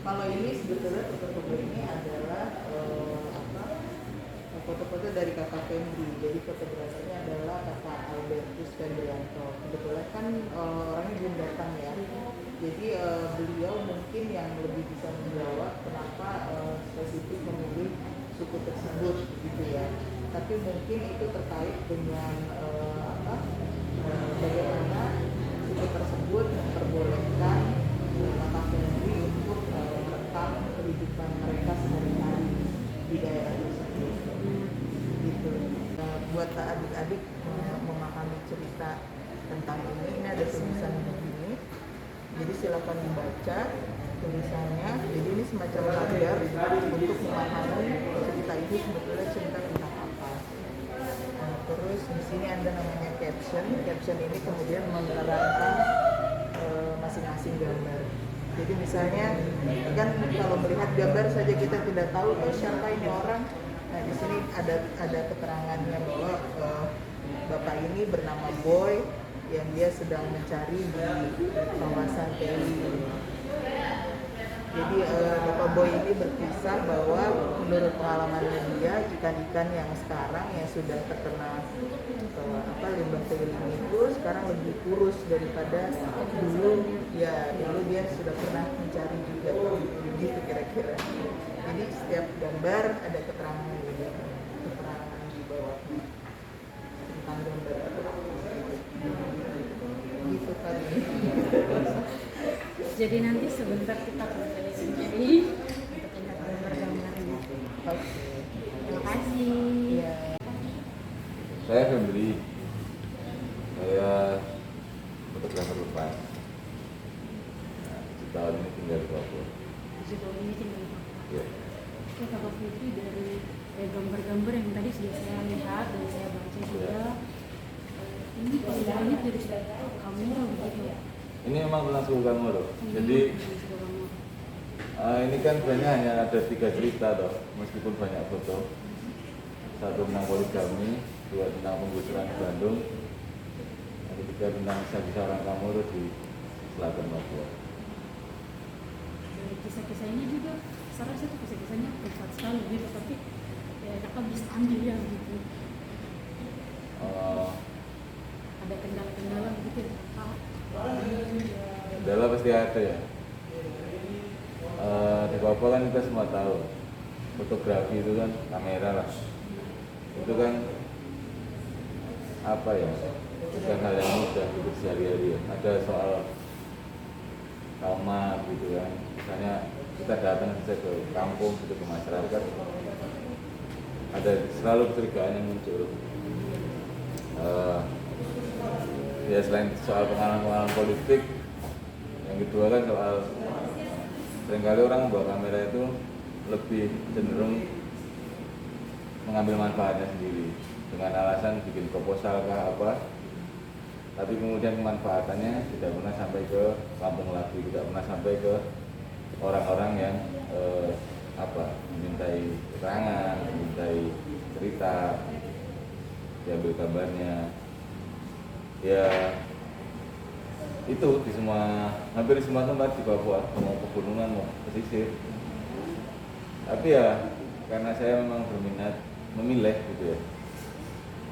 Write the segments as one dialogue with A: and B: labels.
A: Kalau ini sebetulnya foto-foto ini adalah foto-foto dari kakak Febri. Jadi fotografernya adalah kakak Albertus Febrianto. Kebetulan kan orangnya belum datang ya. Jadi beliau mungkin yang lebih bisa menjawab kenapa spesifik memilih suku tersebut gitu ya. Tapi mungkin itu terkait dengan bagaimana suku tersebut memperbolehkan kakak Febri untuk merekam kehidupan mereka sehari-hari di daerah tersebut gitu. Buat adik-adik memahami cerita tentang ini ada tulisan begini, jadi silakan membaca tulisannya. Jadi ini semacam layar untuk memahami cerita ini sebetulnya cerita tentang apa. Terus di sini ada namanya caption ini kemudian menerangkan masing-masing gambar. Jadi misalnya kan kalau melihat gambar saja kita tidak tahu siapa ini orang. Nah di sini ada keterangannya bahwa bapak ini bernama Boy yang dia sedang mencari di kawasan Teli. Jadi bapak Boy ini berkisah bahwa menurut pengalamannya dia ikan-ikan yang sekarang yang sudah terkena limbah tailing itu sekarang lebih kurus daripada dulu. Ya dulu dia sudah pernah mencari juga begitu kira-kira. Jadi setiap gambar ada keterangan di bawahnya tentang gambar gitu kan.
B: Jadi nanti sebentar kita akan jadi untuk lihat gambar-gambarnya.
A: Oke.
B: Terima kasih.
A: Ya.
C: Saya Febri, saya fotografer lepas. Nah, setahun ini tinggal di Papua.
B: Sejauh ini tinggal di Papua.
C: Ya.
B: Oke, Kakak Fitri, dari gambar-gambar yang tadi sudah saya lihat dan saya baca juga, ini penggunaannya dari kamera begitu ya?
C: Ini memang tentang suku Kamoro. Jadi ini kan sebenarnya hanya ada 3 cerita toh, meskipun banyak foto. Satu tentang poligami, 2 tentang penggusuran di Bandung, yang ketiga tentang kisah-kisah orang Kamoro di selatan Papua.
B: Dari kisah-kisahnya juga, saya rasa itu kisah-kisahnya besar sekali gitu, tapi ya kakak bisa ambil ya gitu. Ada kendala-kendala gitu ya kakak?
C: Kendala pasti ada ya. Di Papua kan kita semua tahu, fotografi itu kan kamera lah. Itu kan apa ya, bukan hal yang mudah untuk sehari-hari ya. Ada soal trauma gitu kan, misalnya kita datang saja ke kampung gitu, ke masyarakat, ada selalu kecurigaan yang muncul. Ya selain soal pengalaman politik, yang kedua kan soal seringkali orang membawa kamera itu lebih cenderung mengambil manfaatnya sendiri dengan alasan bikin proposal kah apa, tapi kemudian kemanfaatannya tidak pernah sampai ke kampung lagi, tidak pernah sampai ke orang-orang yang dimintai keterangan, dimintai cerita, diambil gambarnya. Ya itu di hampir di semua tempat di Papua, mau pegunungan mau pesisir. Tapi ya karena saya memang berminat memilih gitu ya,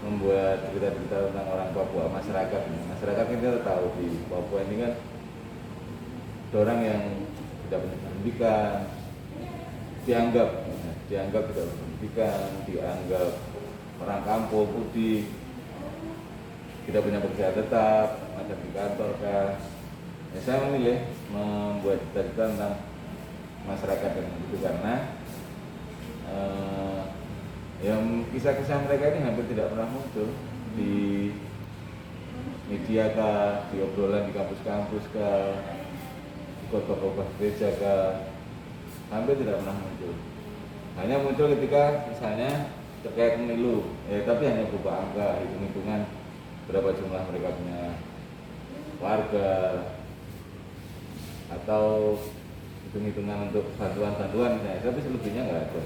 C: membuat cerita-cerita tentang orang Papua, masyarakat ini kita tahu di Papua ini kan ada orang yang tidak punya pendidikan, dianggap tidak berpendidikan, dianggap orang kampung putih, tidak punya pekerjaan tetap, macam di kantor kan. Ya, saya memilih membuat cerita tentang masyarakat yang begitu karena yang kisah-kisah mereka ini hampir tidak pernah muncul di media kah, di obrolan di kampus-kampus kah, di khotbah gereja kah, hampir tidak pernah muncul. Hanya muncul ketika misalnya terkait pemilu, tapi hanya berupa angka, hitung-hitungan berapa jumlah mereka punya warga, atau hitung-hitungan untuk bantuan-bantuan misalnya, tapi selebihnya nggak ada.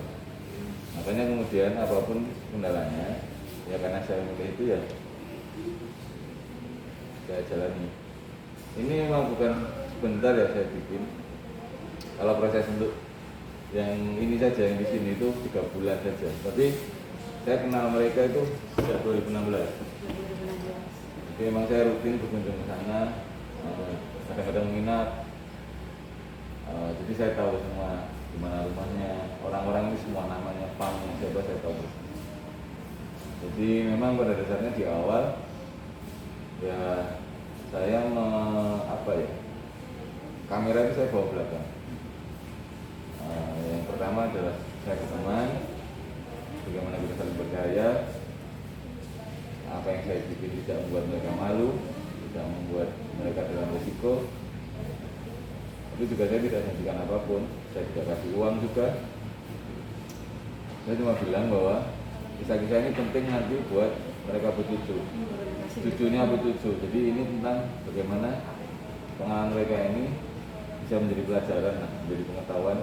C: Makanya kemudian apapun kendalanya, ya karena saya milih itu ya saya jalani. Ini memang bukan sebentar ya saya bikin, Kalau proses untuk yang ini saja, yang di sini itu 3 bulan saja. Tapi saya kenal mereka itu sejak 2016.
B: 2016.
C: Jadi memang saya rutin berkunjung ke sana, kadang-kadang minat. Jadi saya tahu semua di mana rumahnya, orang-orang ini semua namanya, pangnya siapa saya tahu. Jadi memang pada dasarnya di awal ya saya kamera itu saya bawa belakang. Yang pertama adalah saya ke teman, bagaimana kita saling percaya, apa yang saya bikin tidak membuat mereka malu, tidak membuat mereka dalam risiko. Itu juga saya tidak janjikan apapun, saya tidak kasih uang juga. Saya cuma bilang bahwa kisah-kisah ini penting nanti buat mereka bercucu. Cucunya bercucu. Jadi ini tentang bagaimana pengalaman mereka ini bisa menjadi pelajaran, menjadi pengetahuan,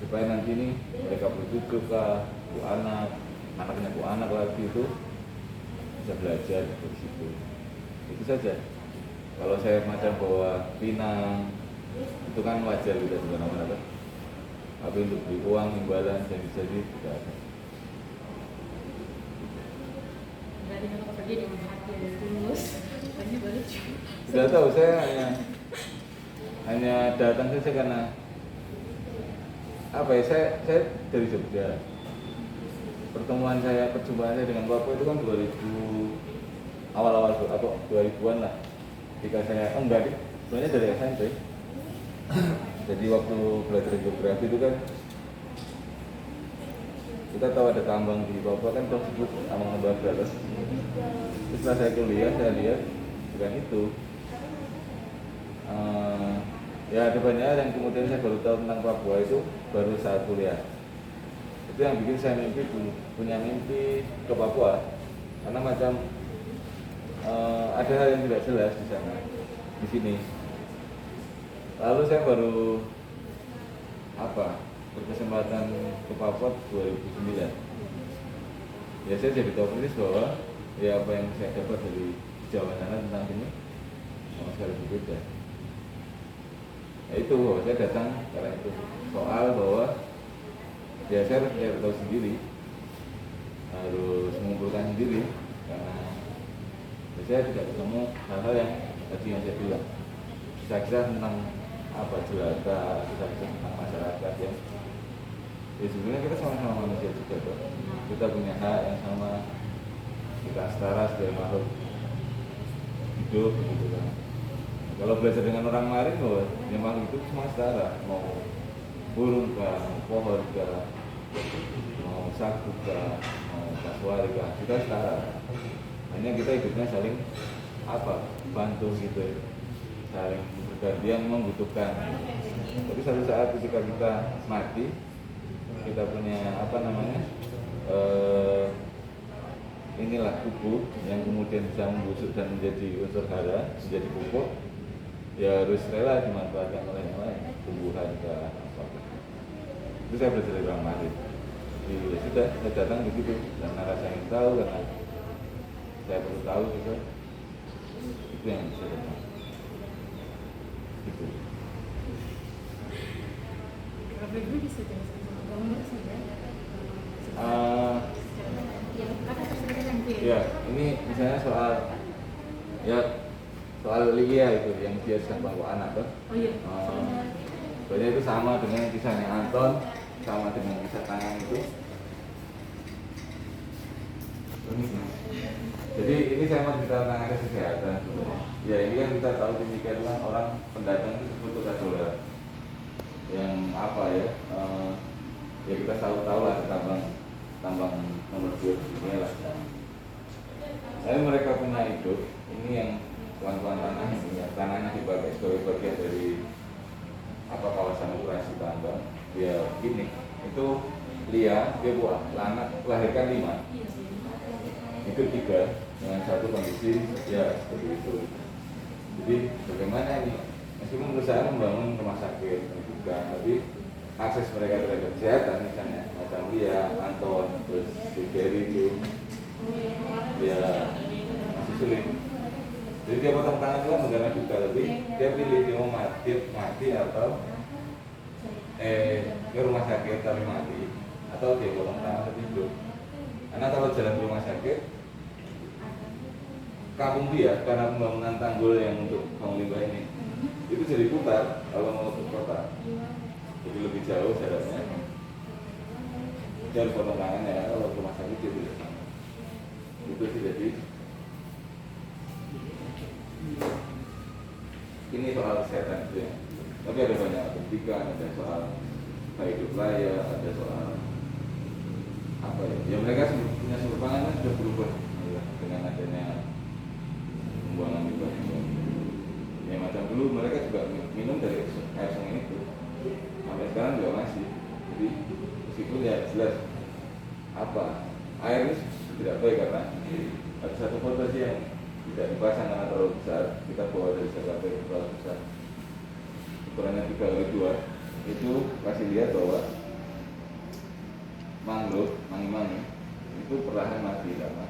C: supaya nanti ini mereka bercucu ke anak, anaknya anak lagi itu bisa belajar dari situ. Itu saja. Kalau saya macam bawa pinang, itu kan wajar kita di mana-mana kan. Tapi untuk beli uang, imbalan, janji-janji tidak ada.
B: Berarti kalau pergi dengan hati yang tulus, ini balik.
C: Tidak tahu, saya hanya datang saja karena saya dari Jogja. Perjumpaan saya dengan Bapak itu kan 2000 awal-awal atau 2000-an lah. Ketika saya sebenarnya dari SMP. Jadi waktu belajar geografi itu kan kita tahu ada tambang di Papua kan tersebut tambang Batu. Setelah saya kuliah saya lihat bukan itu. Ya ada banyak yang kemudian saya baru tahu tentang Papua itu baru saat kuliah. Itu yang bikin saya punya mimpi ke Papua karena macam ada hal yang tidak jelas di sana, di sini. Lalu saya baru berkesempatan ke Papua 2009. Ya saya jadi tahu persis bahwa ya apa yang saya dapat dari Jawa sana tentang ini sama sekali berbeda. Ya itu bahwa saya datang karena itu soal bahwa ya saya harus mencari tahu sendiri, harus mengumpulkan sendiri karena ya saya tidak ketemu hal-hal yang tadi yang saya bilang, kisah-kisah tentang jelata, kisah-kisah tentang masyarakat yang ya sebenarnya kita sama-sama manusia juga tuh. Kita punya hak yang sama, kita setara sebagai makhluk hidup gitu kan. Kalau belajar dengan orang lain bahwa ya makhluk hidup semua setara, mau burung kah, mau pohon kah, mau sagu kah, mau kasuari kah, kita setara. Hanya kita hidupnya saling bantu gitu, saling bergantian membutuhkan. Tapi satu saat ketika kita mati, kita punya inilah tubuh yang kemudian bisa membusuk dan menjadi unsur hara, menjadi pupuk, ya harus rela dimanfaatkan oleh yang lain, tumbuhan ke apa. Itu saya belajar dari orang lain. Ya sudah, saya datang di situ dan saya ingin tahu karena saya perlu tahu juga. Itu yang bisa datang. Gitu.
B: Bapak Ibu bisa jelaskan sama gambar saja.
C: Ya, ini misalnya soal Lia itu yang dia sedang bawa anak tuh.
B: Oh iya.
C: Soalnya itu sama dengan kisahnya Anton, sama dengan kisah tangan itu. Jadi ini saya mau cerita tentang kesehatan. Ya ini kan kita tahu demikianlah orang pendatang itu disebut tukadora. Yang ya kita tahu lah tambang nomor 2 di dunia lah. Tapi mereka punya hidup, ini yang tuan-tuan tanah ini ya, tanahnya dipakai sebagai bagian dari kawasan operasi tambang. Ya gini, itu Lia, dia buat anak, melahirkan 5, hidup 3 dengan satu kondisi ya seperti itu. Jadi bagaimana ini? Meskipun perusahaan membangun rumah sakit juga, tapi akses mereka terhadap kesehatan misalnya macam Lia, Anton, terus si Gary itu dia masih sulit. Jadi dia potong tangan itu kan negara juga, tapi dia pilih dia mau mati atau ke rumah sakit tapi mati, atau dia potong tangan tapi hidup. Karena kalau jalan ke rumah sakit, kampung dia karena pembangunan tanggul yang untuk bangun limbah ini itu jadi putar kalau mau ke kota, jadi lebih jauh jaraknya. Dia harus potong tangan ya, kalau ke rumah sakit dia tidak sama. Itu sih. Jadi ini soal kesehatan itu ya. Tapi ada banyak pendidikan, ada soal hidup layak, ada soal apa ya? Ya mereka punya sumber pangan kan sudah berubah ya, dengan adanya pembuangan limbah. Ya macam dulu mereka juga minum dari air sungai itu, sampai sekarang juga masih. Jadi meskipun ya jelas apa air ini tidak baik karena ada satu fondasi yang tidak dipasang karena terlalu besar. Kita bawa dari Jakarta ke terlalu besar, ukurannya 3x2, itu kasih lihat bahwa mangrove, mangi-mangi itu perlahan mati karena